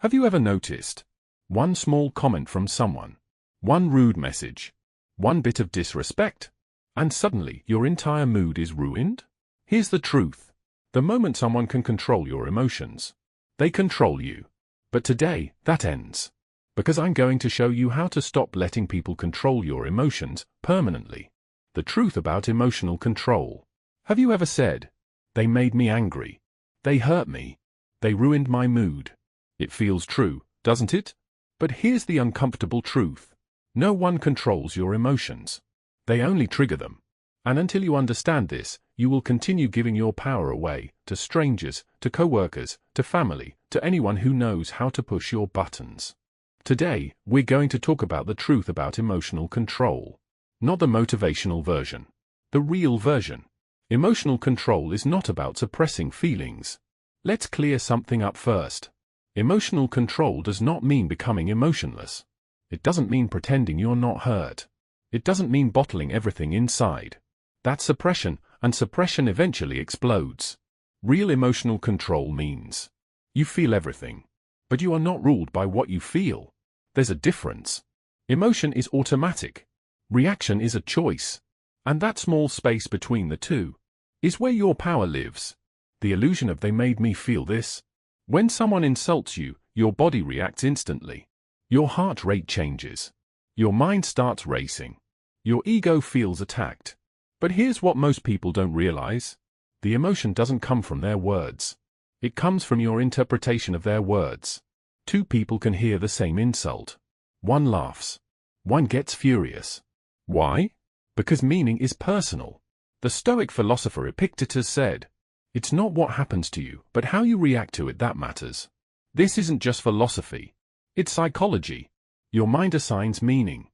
Have you ever noticed? One small comment from someone, one rude message, one bit of disrespect, and suddenly your entire mood is ruined? Here's the truth. The moment someone can control your emotions, they control you. But today, that ends. Because I'm going to show you how to stop letting people control your emotions permanently. The truth about emotional control. Have you ever said, "They made me angry. They hurt me. They ruined my mood"? It feels true, doesn't it? But here's the uncomfortable truth. No one controls your emotions. They only trigger them. And until you understand this, you will continue giving your power away to strangers, to coworkers, to family, to anyone who knows how to push your buttons. Today, we're going to talk about the truth about emotional control. Not the motivational version. The real version. Emotional control is not about suppressing feelings. Let's clear something up first. Emotional control does not mean becoming emotionless. It doesn't mean pretending you're not hurt. It doesn't mean bottling everything inside. That's suppression, and suppression eventually explodes. Real emotional control means you feel everything, but you are not ruled by what you feel. There's a difference. Emotion is automatic. Reaction is a choice. And that small space between the two is where your power lives. The illusion of "they made me feel this." When someone insults you, your body reacts instantly. Your heart rate changes. Your mind starts racing. Your ego feels attacked. But here's what most people don't realize. The emotion doesn't come from their words. It comes from your interpretation of their words. Two people can hear the same insult. One laughs. One gets furious. Why? Because meaning is personal. The Stoic philosopher Epictetus said, "It's not what happens to you, but how you react to it that matters." This isn't just philosophy. It's psychology. Your mind assigns meaning.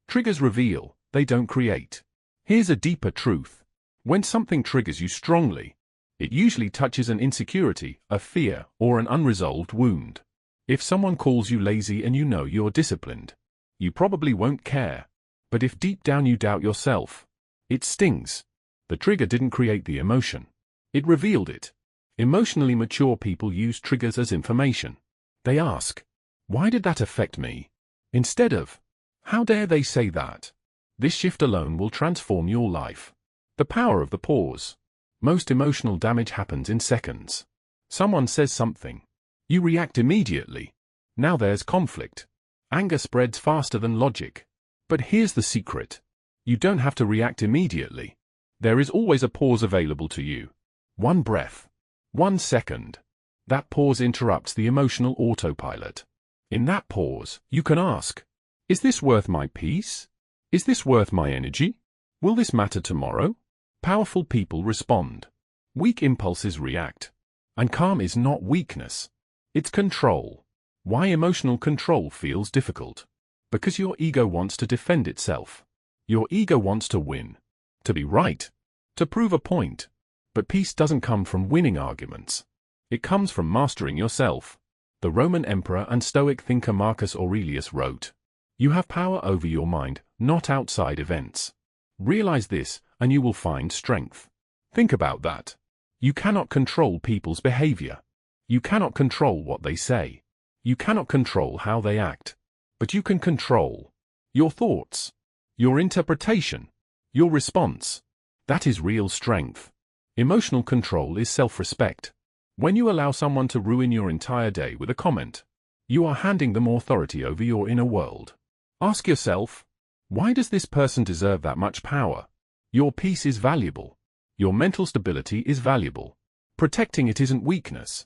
Triggers reveal, they don't create. Here's a deeper truth. When something triggers you strongly, it usually touches an insecurity, a fear, or an unresolved wound. If someone calls you lazy and you know you're disciplined, you probably won't care. But if deep down you doubt yourself, it stings. The trigger didn't create the emotion. It revealed it. Emotionally mature people use triggers as information. They ask, "Why did that affect me?" instead of, "How dare they say that?" This shift alone will transform your life. The power of the pause. Most emotional damage happens in seconds. Someone says something. You react immediately. Now there's conflict. Anger spreads faster than logic. But here's the secret. You don't have to react immediately. There is always a pause available to you. One breath. 1 second. That pause interrupts the emotional autopilot. In that pause, you can ask, "Is this worth my peace? Is this worth my energy? Will this matter tomorrow?" Powerful people respond. Weak impulses react. And calm is not weakness. It's control. Why emotional control feels difficult? Because your ego wants to defend itself. Your ego wants to win. To be right. To prove a point. But peace doesn't come from winning arguments. It comes from mastering yourself. The Roman emperor and Stoic thinker Marcus Aurelius wrote, "You have power over your mind, not outside events." Realize this, and you will find strength. Think about that. You cannot control people's behavior. You cannot control what they say. You cannot control how they act. But you can control your thoughts, your interpretation, your response. That is real strength. Emotional control is self-respect. When you allow someone to ruin your entire day with a comment, you are handing them authority over your inner world. Ask yourself, why does this person deserve that much power? Your peace is valuable. Your mental stability is valuable. Protecting it isn't weakness.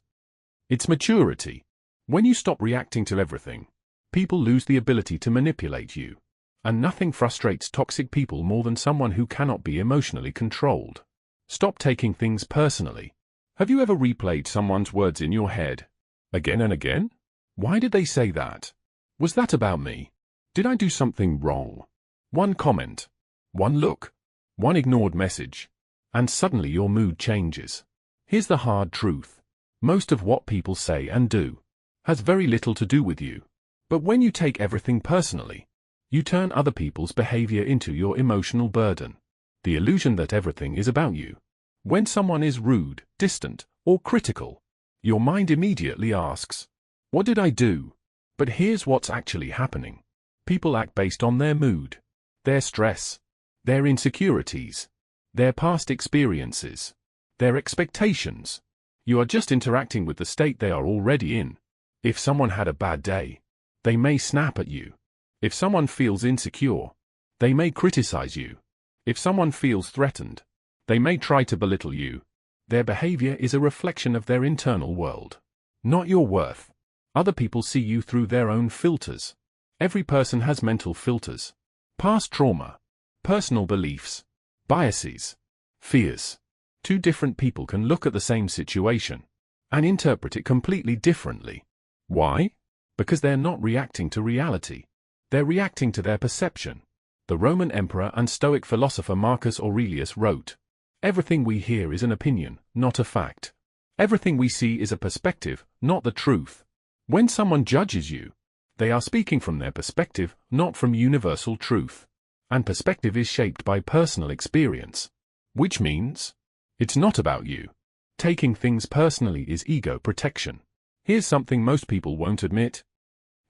It's maturity. When you stop reacting to everything, people lose the ability to manipulate you. And nothing frustrates toxic people more than someone who cannot be emotionally controlled. Stop taking things personally. Have you ever replayed someone's words in your head? Again and again? Why did they say that? Was that about me? Did I do something wrong? One comment, one look, one ignored message, and suddenly your mood changes. Here's the hard truth. Most of what people say and do has very little to do with you. But when you take everything personally, you turn other people's behavior into your emotional burden. The illusion that everything is about you. When someone is rude, distant, or critical, your mind immediately asks, What did I do? But here's what's actually happening. People act based on their mood, their stress, their insecurities, their past experiences, their expectations. You are just interacting with the state they are already in. If someone had a bad day, they may snap at you. If someone feels insecure, they may criticize you. If someone feels threatened, they may try to belittle you. Their behavior is a reflection of their internal world, not your worth. Other people see you through their own filters. Every person has mental filters. Past trauma, personal beliefs, biases, fears. Two different people can look at the same situation and interpret it completely differently. Why? Because they're not reacting to reality. They're reacting to their perception. The Roman emperor and Stoic philosopher Marcus Aurelius wrote, "Everything we hear is an opinion, not a fact. Everything we see is a perspective, not the truth." When someone judges you, they are speaking from their perspective, not from universal truth. And perspective is shaped by personal experience. Which means, it's not about you. Taking things personally is ego protection. Here's something most people won't admit.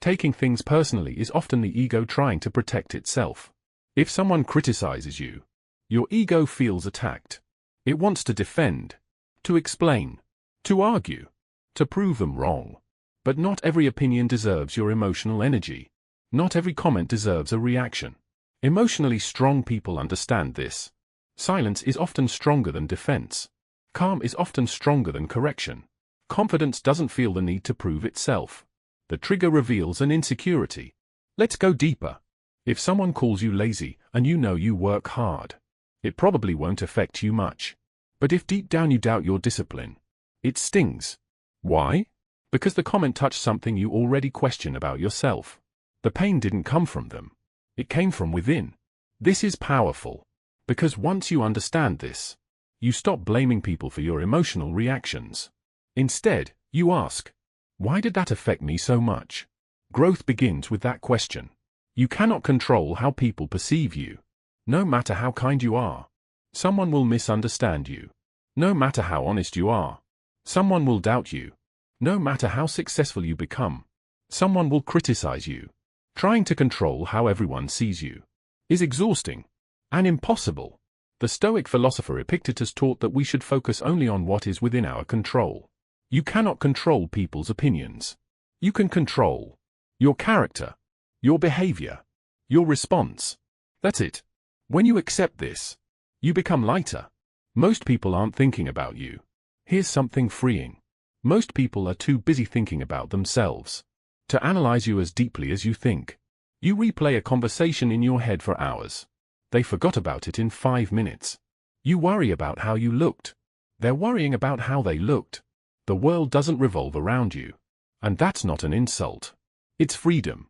Taking things personally is often the ego trying to protect itself. If someone criticizes you, your ego feels attacked. It wants to defend, to explain, to argue, to prove them wrong. But not every opinion deserves your emotional energy. Not every comment deserves a reaction. Emotionally strong people understand this. Silence is often stronger than defense. Calm is often stronger than correction. Confidence doesn't feel the need to prove itself. The trigger reveals an insecurity. Let's go deeper. If someone calls you lazy and you know you work hard, it probably won't affect you much. But if deep down you doubt your discipline, it stings. Why? Because the comment touched something you already question about yourself. The pain didn't come from them. It came from within. This is powerful. Because once you understand this, you stop blaming people for your emotional reactions. Instead, you ask, why did that affect me so much? Growth begins with that question. You cannot control how people perceive you. No matter how kind you are, someone will misunderstand you. No matter how honest you are, someone will doubt you. No matter how successful you become, someone will criticize you. Trying to control how everyone sees you is exhausting and impossible. The Stoic philosopher Epictetus taught that we should focus only on what is within our control. You cannot control people's opinions. You can control your character, your behavior, your response. That's it. When you accept this, you become lighter. Most people aren't thinking about you. Here's something freeing. Most people are too busy thinking about themselves to analyze you as deeply as you think. You replay a conversation in your head for hours. They forgot about it in 5 minutes. You worry about how you looked. They're worrying about how they looked. The world doesn't revolve around you. And that's not an insult. It's freedom.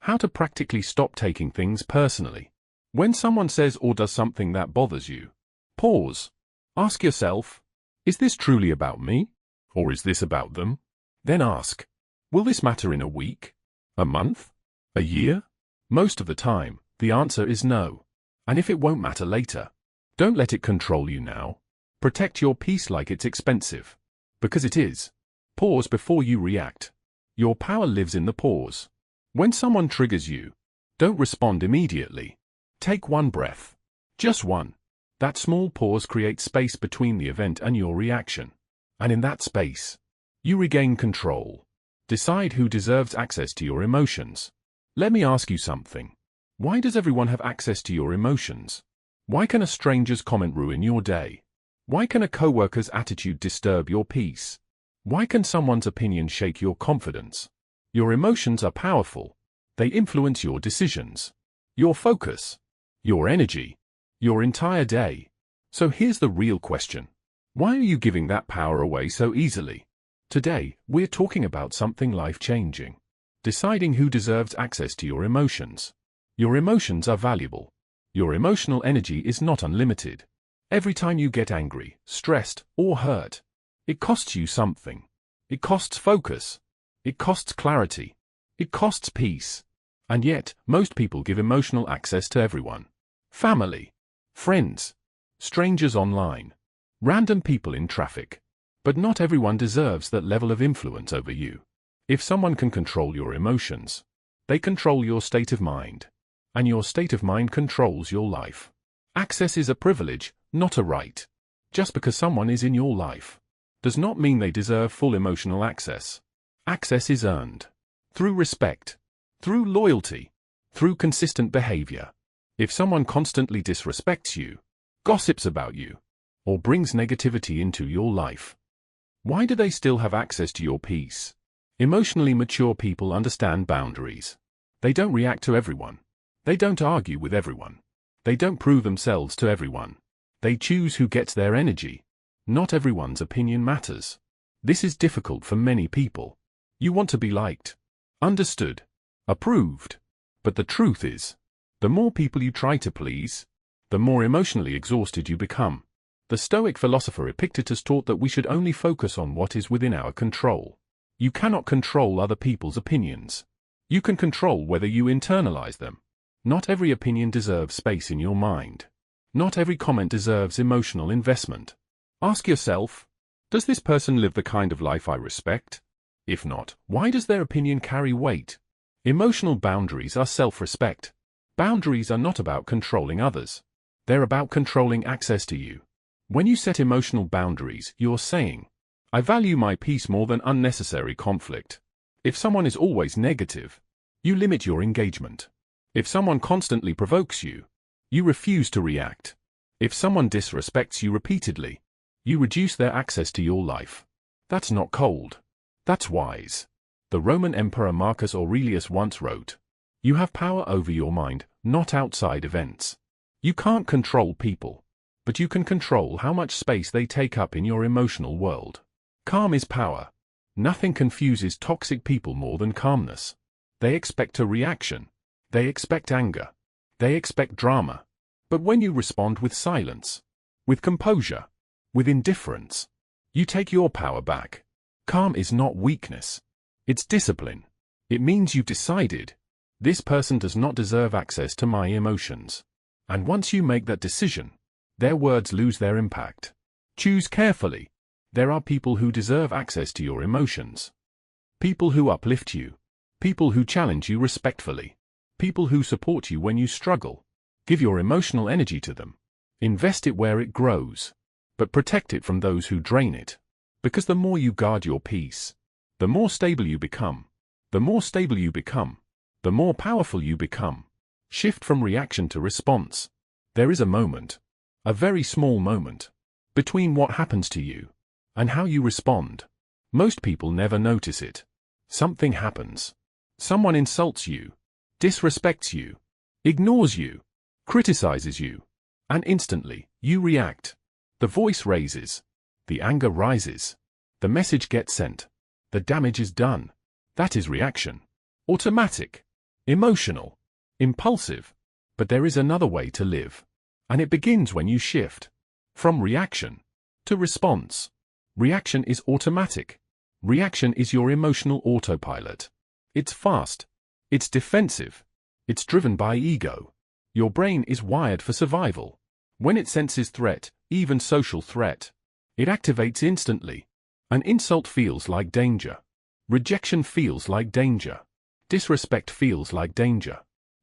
How to practically stop taking things personally. When someone says or does something that bothers you, pause. Ask yourself, is this truly about me? Or is this about them? Then ask, will this matter in a week? A month? A year? Most of the time, the answer is no. And if it won't matter later, don't let it control you now. Protect your peace like it's expensive. Because it is. Pause before you react. Your power lives in the pause. When someone triggers you, don't respond immediately. Take one breath. Just one. That small pause creates space between the event and your reaction. And in that space, you regain control. Decide who deserves access to your emotions. Let me ask you something. Why does everyone have access to your emotions? Why can a stranger's comment ruin your day? Why can a coworker's attitude disturb your peace? Why can someone's opinion shake your confidence? Your emotions are powerful. They influence your decisions, your focus, your energy, your entire day. So here's the real question. Why are you giving that power away so easily? Today, we're talking about something life-changing. Deciding who deserves access to your emotions. Your emotions are valuable. Your emotional energy is not unlimited. Every time you get angry, stressed, or hurt, it costs you something. It costs focus. It costs clarity. It costs peace. And yet, most people give emotional access to everyone. Family, friends, strangers online, random people in traffic. But not everyone deserves that level of influence over you. If someone can control your emotions, they control your state of mind. And your state of mind controls your life. Access is a privilege, not a right. Just because someone is in your life does not mean they deserve full emotional access. Access is earned through respect, through loyalty, through consistent behavior. If someone constantly disrespects you, gossips about you, or brings negativity into your life, why do they still have access to your peace? Emotionally mature people understand boundaries. They don't react to everyone. They don't argue with everyone. They don't prove themselves to everyone. They choose who gets their energy. Not everyone's opinion matters. This is difficult for many people. You want to be liked, understood, approved. But the truth is, the more people you try to please, the more emotionally exhausted you become. The Stoic philosopher Epictetus taught that we should only focus on what is within our control. You cannot control other people's opinions. You can control whether you internalize them. Not every opinion deserves space in your mind. Not every comment deserves emotional investment. Ask yourself, does this person live the kind of life I respect? If not, why does their opinion carry weight? Emotional boundaries are self-respect. Boundaries are not about controlling others. They're about controlling access to you. When you set emotional boundaries, you're saying, I value my peace more than unnecessary conflict. If someone is always negative, you limit your engagement. If someone constantly provokes you, you refuse to react. If someone disrespects you repeatedly, you reduce their access to your life. That's not cold. That's wise. The Roman Emperor Marcus Aurelius once wrote, you have power over your mind, not outside events. You can't control people, but you can control how much space they take up in your emotional world. Calm is power. Nothing confuses toxic people more than calmness. They expect a reaction. They expect anger. They expect drama. But when you respond with silence, with composure, with indifference, you take your power back. Calm is not weakness. It's discipline. It means you've decided, this person does not deserve access to my emotions. And once you make that decision, their words lose their impact. Choose carefully. There are people who deserve access to your emotions. People who uplift you. People who challenge you respectfully. People who support you when you struggle. Give your emotional energy to them. Invest it where it grows. But protect it from those who drain it. Because the more you guard your peace, the more stable you become. The more stable you become, the more powerful you become. Shift from reaction to response. There is a moment, a very small moment, between what happens to you and how you respond. Most people never notice it. Something happens. Someone insults you, disrespects you, ignores you, criticizes you, and instantly, you react. The voice raises. The anger rises. The message gets sent. The damage is done. That is reaction. Automatic. Emotional. Impulsive. But there is another way to live. And it begins when you shift from reaction to response. Reaction is automatic. Reaction is your emotional autopilot. It's fast. It's defensive. It's driven by ego. Your brain is wired for survival. When it senses threat, even social threat, it activates instantly. An insult feels like danger. Rejection feels like danger. Disrespect feels like danger.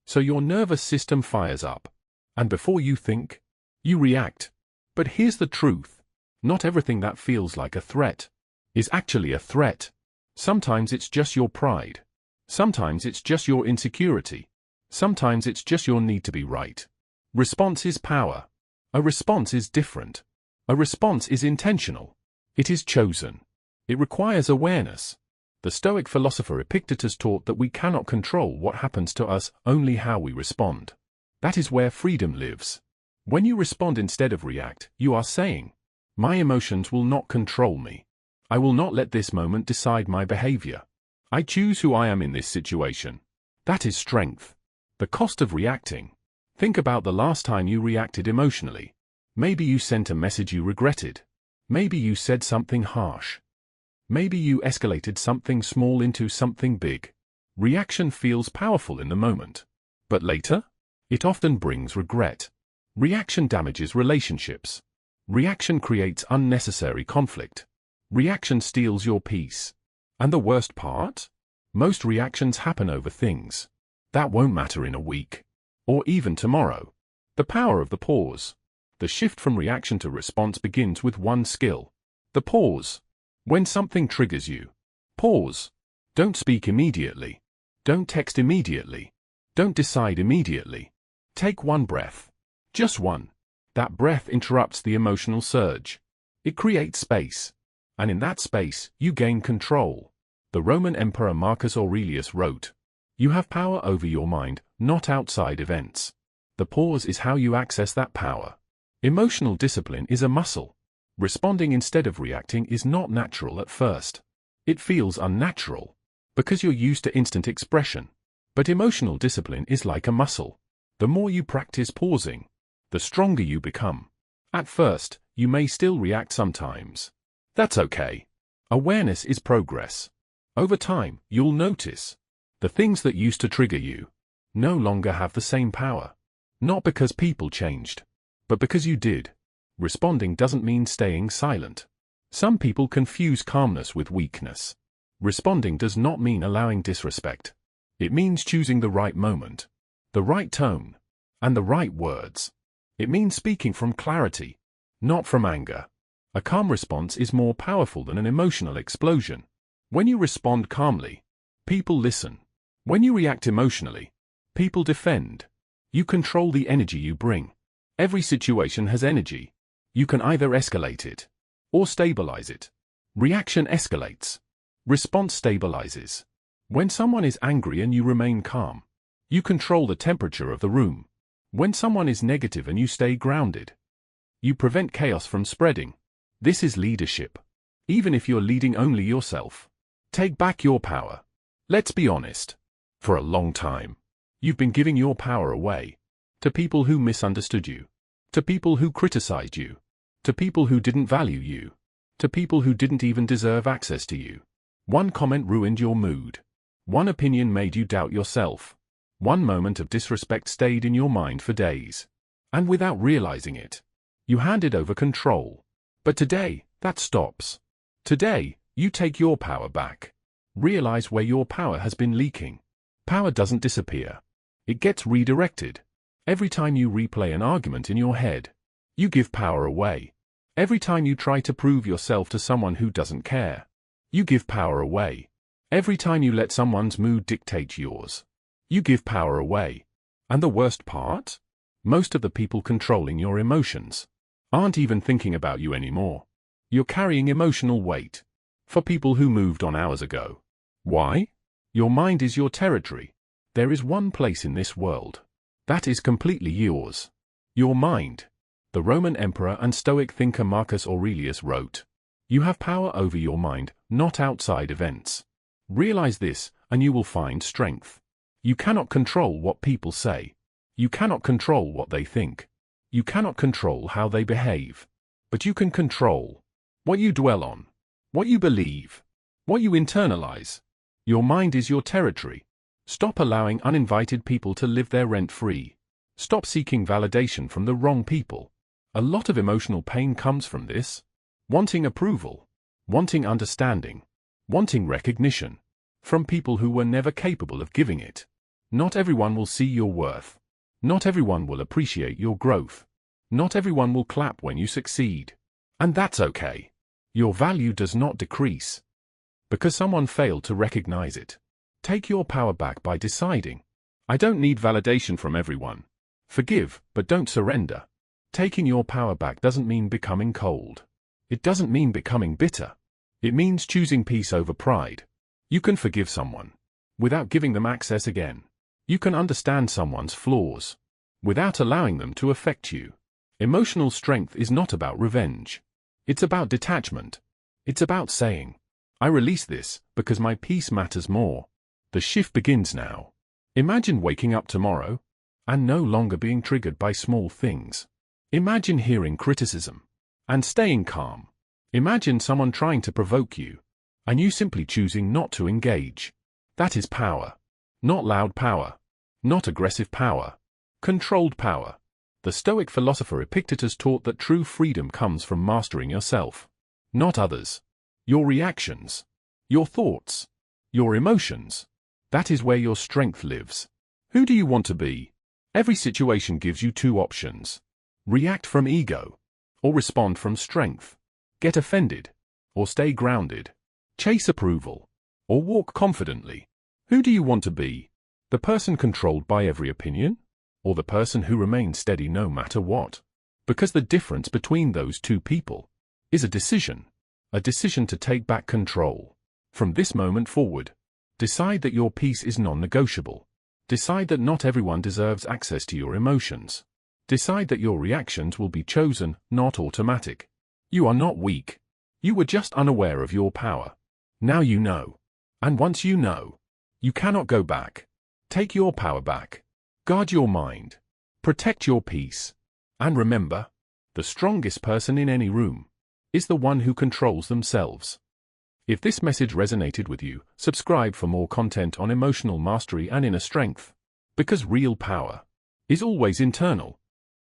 So your nervous system fires up. And before you think, you react. But here's the truth. Not everything that feels like a threat is actually a threat. Sometimes it's just your pride. Sometimes it's just your insecurity. Sometimes it's just your need to be right. Response is power. A response is different. A response is intentional. It is chosen. It requires awareness. The Stoic philosopher Epictetus taught that we cannot control what happens to us, only how we respond. That is where freedom lives. When you respond instead of react, you are saying, my emotions will not control me. I will not let this moment decide my behavior. I choose who I am in this situation. That is strength. The cost of reacting. Think about the last time you reacted emotionally. Maybe you sent a message you regretted. Maybe you said something harsh. Maybe you escalated something small into something big. Reaction feels powerful in the moment. But later, it often brings regret. Reaction damages relationships. Reaction creates unnecessary conflict. Reaction steals your peace. And the worst part? Most reactions happen over things that won't matter in a week, or even tomorrow. The power of the pause. The shift from reaction to response begins with one skill. The pause. When something triggers you, pause. Don't speak immediately. Don't text immediately. Don't decide immediately. Take one breath. Just one. That breath interrupts the emotional surge. It creates space. And in that space, you gain control. The Roman Emperor Marcus Aurelius wrote, "You have power over your mind, not outside events." The pause is how you access that power. Emotional discipline is a muscle. Responding instead of reacting is not natural at first. It feels unnatural, because you're used to instant expression. But emotional discipline is like a muscle. The more you practice pausing, the stronger you become. At first, you may still react sometimes. That's okay. Awareness is progress. Over time, you'll notice the things that used to trigger you no longer have the same power. Not because people changed, but because you did. Responding doesn't mean staying silent. Some people confuse calmness with weakness. Responding does not mean allowing disrespect. It means choosing the right moment, the right tone, and the right words. It means speaking from clarity, not from anger. A calm response is more powerful than an emotional explosion. When you respond calmly, people listen. When you react emotionally, people defend. You control the energy you bring. Every situation has energy. You can either escalate it or stabilize it. Reaction escalates. Response stabilizes. When someone is angry and you remain calm, you control the temperature of the room. When someone is negative and you stay grounded, you prevent chaos from spreading. This is leadership. Even if you're leading only yourself, take back your power. Let's be honest. For a long time, you've been giving your power away to people who misunderstood you, to people who criticized you, to people who didn't value you, to people who didn't even deserve access to you. One comment ruined your mood. One opinion made you doubt yourself. One moment of disrespect stayed in your mind for days. And without realizing it, you handed over control. But today, that stops. Today, you take your power back. Realize where your power has been leaking. Power doesn't disappear. It gets redirected. Every time you replay an argument in your head, you give power away. Every time you try to prove yourself to someone who doesn't care, you give power away. Every time you let someone's mood dictate yours, you give power away. And the worst part? Most of the people controlling your emotions aren't even thinking about you anymore. You're carrying emotional weight for people who moved on hours ago. Why? Your mind is your territory. There is one place in this world that is completely yours. Your mind. The Roman emperor and Stoic thinker Marcus Aurelius wrote, "You have power over your mind, not outside events." Realize this, and you will find strength. You cannot control what people say. You cannot control what they think. You cannot control how they behave. But you can control what you dwell on, what you believe, what you internalize. Your mind is your territory. Stop allowing uninvited people to live there rent-free. Stop seeking validation from the wrong people. A lot of emotional pain comes from this. Wanting approval, wanting understanding, wanting recognition from people who were never capable of giving it. Not everyone will see your worth. Not everyone will appreciate your growth. Not everyone will clap when you succeed. And that's okay. Your value does not decrease because someone failed to recognize it. Take your power back by deciding, I don't need validation from everyone. Forgive, but don't surrender. Taking your power back doesn't mean becoming cold. It doesn't mean becoming bitter. It means choosing peace over pride. You can forgive someone without giving them access again. You can understand someone's flaws without allowing them to affect you. Emotional strength is not about revenge. It's about detachment. It's about saying, I release this because my peace matters more. The shift begins now. Imagine waking up tomorrow and no longer being triggered by small things. Imagine hearing criticism and staying calm. Imagine someone trying to provoke you and you simply choosing not to engage. That is power. Not loud power. Not aggressive power. Controlled power. The Stoic philosopher Epictetus taught that true freedom comes from mastering yourself, not others. Your reactions, your thoughts, your emotions. That is where your strength lives. Who do you want to be? Every situation gives you two options. React from ego, or respond from strength. Get offended, or stay grounded. Chase approval, or walk confidently. Who do you want to be? The person controlled by every opinion, or the person who remains steady no matter what? Because the difference between those two people is a decision to take back control. From this moment forward, decide that your peace is non-negotiable. Decide that not everyone deserves access to your emotions. Decide that your reactions will be chosen, not automatic. You are not weak. You were just unaware of your power. Now you know. And once you know, you cannot go back. Take your power back. Guard your mind. Protect your peace. And remember, the strongest person in any room is the one who controls themselves. If this message resonated with you, subscribe for more content on emotional mastery and inner strength. Because real power is always internal.